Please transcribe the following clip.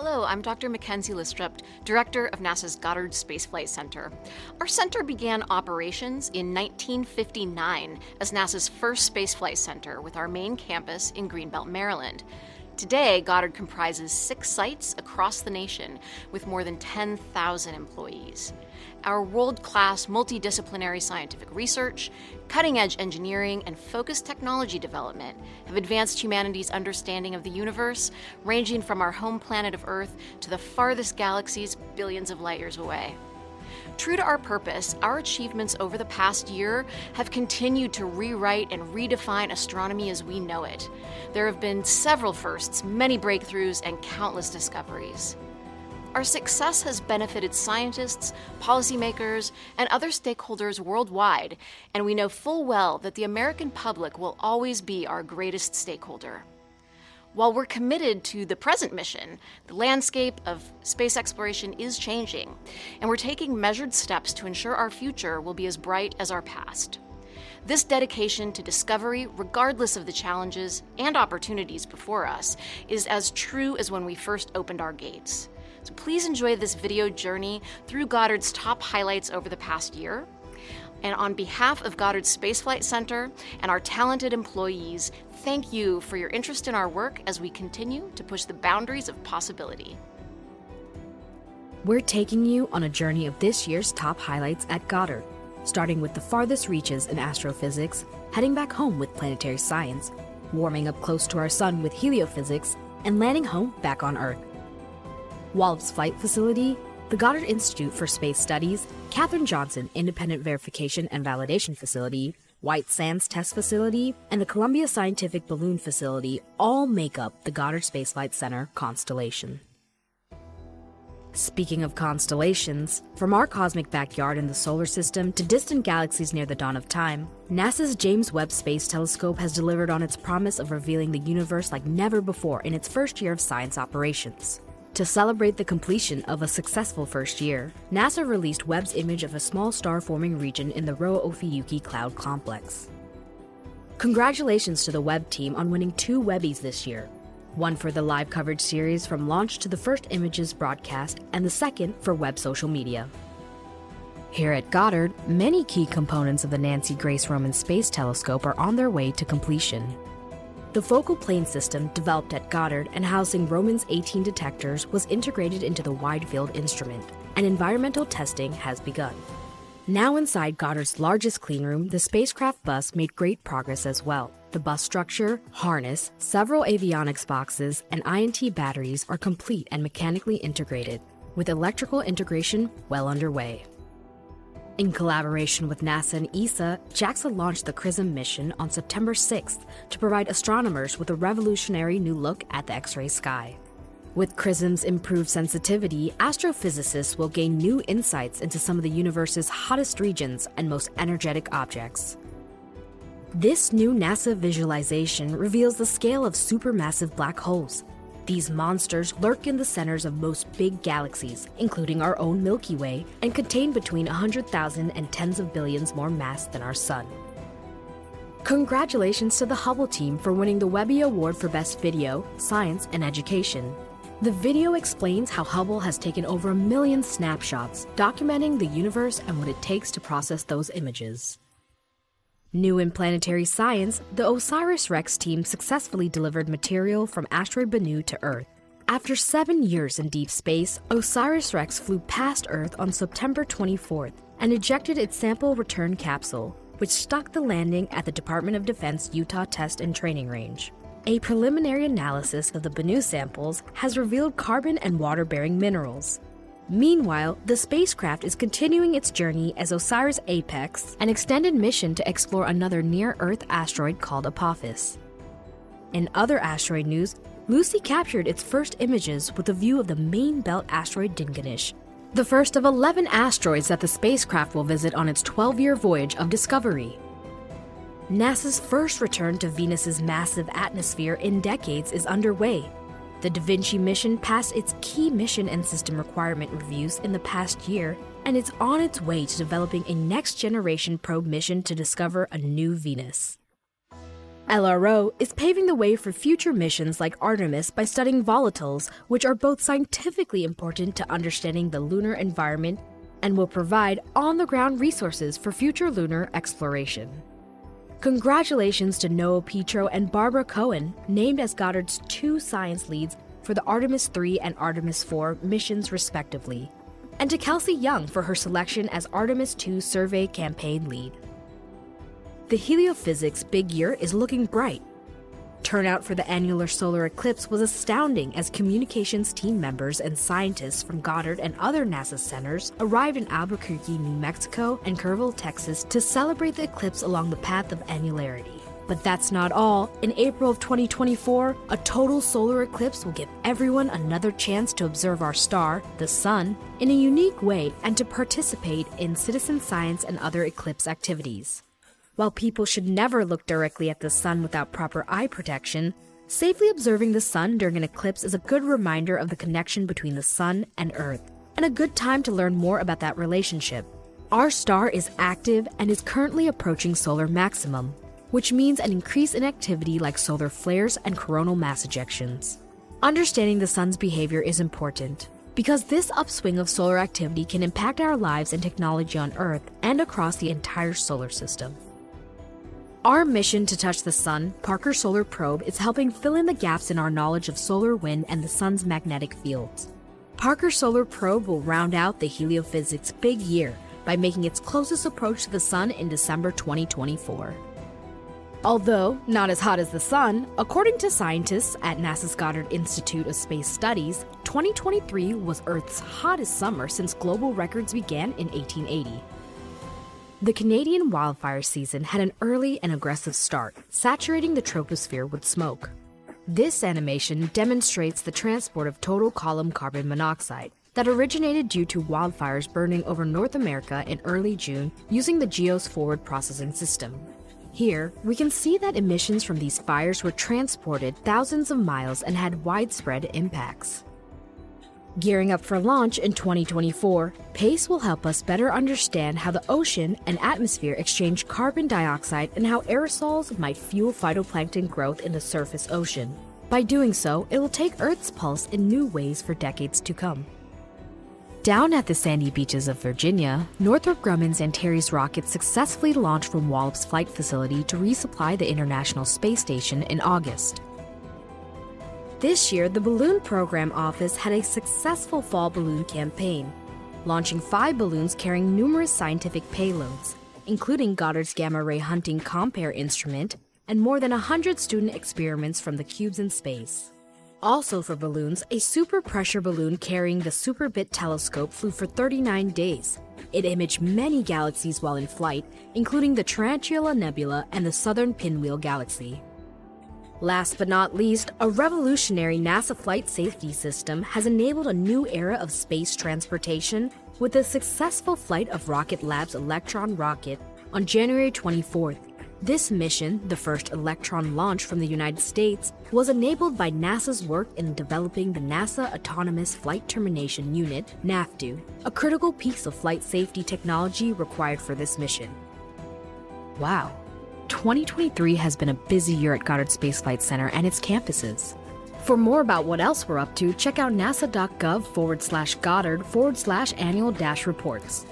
Hello, I'm Dr. Mackenzie Listrup, Director of NASA's Goddard Space Flight Center. Our center began operations in 1959 as NASA's first spaceflight center with our main campus in Greenbelt, Maryland. Today, Goddard comprises 6 sites across the nation with more than 10,000 employees. Our world-class multidisciplinary scientific research, cutting-edge engineering, and focused technology development have advanced humanity's understanding of the universe, ranging from our home planet of Earth to the farthest galaxies billions of light years away. True to our purpose, our achievements over the past year have continued to rewrite and redefine astronomy as we know it. There have been several firsts, many breakthroughs, and countless discoveries. Our success has benefited scientists, policymakers, and other stakeholders worldwide, and we know full well that the American public will always be our greatest stakeholder. While we're committed to the present mission, the landscape of space exploration is changing, and we're taking measured steps to ensure our future will be as bright as our past. This dedication to discovery, regardless of the challenges and opportunities before us, is as true as when we first opened our gates. So please enjoy this video journey through Goddard's top highlights over the past year. And on behalf of Goddard Space Flight Center and our talented employees, thank you for your interest in our work as we continue to push the boundaries of possibility. We're taking you on a journey of this year's top highlights at Goddard, starting with the farthest reaches in astrophysics, heading back home with planetary science, warming up close to our sun with heliophysics, and landing home back on Earth. Wallops Flight Facility, the Goddard Institute for Space Studies, Katherine Johnson Independent Verification and Validation Facility, White Sands Test Facility, and the Columbia Scientific Balloon Facility all make up the Goddard Space Flight Center constellation. Speaking of constellations, from our cosmic backyard in the solar system to distant galaxies near the dawn of time, NASA's James Webb Space Telescope has delivered on its promise of revealing the universe like never before in its first year of science operations. To celebrate the completion of a successful first year, NASA released Webb's image of a small star-forming region in the Rho-Ophiuchi Cloud Complex. Congratulations to the Webb team on winning 2 Webbies this year, one for the live coverage series from launch to the first images broadcast, and the second for Webb social media. Here at Goddard, many key components of the Nancy Grace Roman Space Telescope are on their way to completion. The focal plane system developed at Goddard and housing Roman's 18 detectors was integrated into the wide field instrument, and environmental testing has begun. Now inside Goddard's largest cleanroom, the spacecraft bus made great progress as well. The bus structure, harness, several avionics boxes, and INT batteries are complete and mechanically integrated, with electrical integration well underway. In collaboration with NASA and ESA, JAXA launched the XRISM mission on September 6th to provide astronomers with a revolutionary new look at the X-ray sky. With XRISM's improved sensitivity, astrophysicists will gain new insights into some of the universe's hottest regions and most energetic objects. This new NASA visualization reveals the scale of supermassive black holes. These monsters lurk in the centers of most big galaxies, including our own Milky Way, and contain between 100,000 and tens of billions more mass than our Sun. Congratulations to the Hubble team for winning the Webby Award for Best Video, Science, and Education. The video explains how Hubble has taken over 1 million snapshots, documenting the universe and what it takes to process those images. New in planetary science, the OSIRIS-REx team successfully delivered material from asteroid Bennu to Earth. After 7 years in deep space, OSIRIS-REx flew past Earth on September 24th and ejected its sample return capsule, which stuck the landing at the Department of Defense Utah Test and Training Range. A preliminary analysis of the Bennu samples has revealed carbon and water-bearing minerals. Meanwhile, the spacecraft is continuing its journey as OSIRIS-APEX, an extended mission to explore another near-Earth asteroid called Apophis. In other asteroid news, Lucy captured its first images with a view of the main belt asteroid Dinganish, the first of 11 asteroids that the spacecraft will visit on its 12-year voyage of discovery. NASA's first return to Venus's massive atmosphere in decades is underway. The Da Vinci mission passed its key mission and system requirement reviews in the past year, and it's on its way to developing a next-generation probe mission to discover a new Venus. LRO is paving the way for future missions like Artemis by studying volatiles, which are both scientifically important to understanding the lunar environment and will provide on-the-ground resources for future lunar exploration. Congratulations to Noah Petro and Barbara Cohen, named as Goddard's 2 science leads for the Artemis 3 and Artemis 4 missions respectively, and to Kelsey Young for her selection as Artemis 2 survey campaign lead. The heliophysics big year is looking bright. Turnout for the annular solar eclipse was astounding as communications team members and scientists from Goddard and other NASA centers arrived in Albuquerque, New Mexico and Kerrville, Texas to celebrate the eclipse along the path of annularity. But that's not all. In April of 2024, a total solar eclipse will give everyone another chance to observe our star, the Sun, in a unique way and to participate in citizen science and other eclipse activities. While people should never look directly at the Sun without proper eye protection, safely observing the Sun during an eclipse is a good reminder of the connection between the Sun and Earth, and a good time to learn more about that relationship. Our star is active and is currently approaching solar maximum, which means an increase in activity like solar flares and coronal mass ejections. Understanding the Sun's behavior is important, because this upswing of solar activity can impact our lives and technology on Earth and across the entire solar system. Our mission to touch the Sun, Parker Solar Probe, is helping fill in the gaps in our knowledge of solar wind and the Sun's magnetic fields. Parker Solar Probe will round out the heliophysics big year by making its closest approach to the Sun in December 2024. Although not as hot as the Sun, according to scientists at NASA's Goddard Institute of Space Studies, 2023 was Earth's hottest summer since global records began in 1880. The Canadian wildfire season had an early and aggressive start, saturating the troposphere with smoke. This animation demonstrates the transport of total column carbon monoxide that originated due to wildfires burning over North America in early June using the GEOS forward processing system. Here, we can see that emissions from these fires were transported thousands of miles and had widespread impacts. Gearing up for launch in 2024, PACE will help us better understand how the ocean and atmosphere exchange carbon dioxide and how aerosols might fuel phytoplankton growth in the surface ocean. By doing so, it will take Earth's pulse in new ways for decades to come. Down at the sandy beaches of Virginia, Northrop Grumman's Antares rocket successfully launched from Wallops Flight Facility to resupply the International Space Station in August. This year, the Balloon Program Office had a successful fall balloon campaign, launching 5 balloons carrying numerous scientific payloads, including Goddard's gamma-ray hunting compare instrument and more than 100 student experiments from the cubes in space. Also for balloons, a super pressure balloon carrying the SuperBit telescope flew for 39 days. It imaged many galaxies while in flight, including the Tarantula Nebula and the Southern Pinwheel Galaxy. Last but not least, a revolutionary NASA flight safety system has enabled a new era of space transportation with the successful flight of Rocket Lab's Electron rocket on January 24th. This mission, the first Electron launch from the United States, was enabled by NASA's work in developing the NASA Autonomous Flight Termination Unit, NAFTU, a critical piece of flight safety technology required for this mission. Wow. 2023 has been a busy year at Goddard Space Flight Center and its campuses. For more about what else we're up to, check out nasa.gov/Goddard/annual-reports.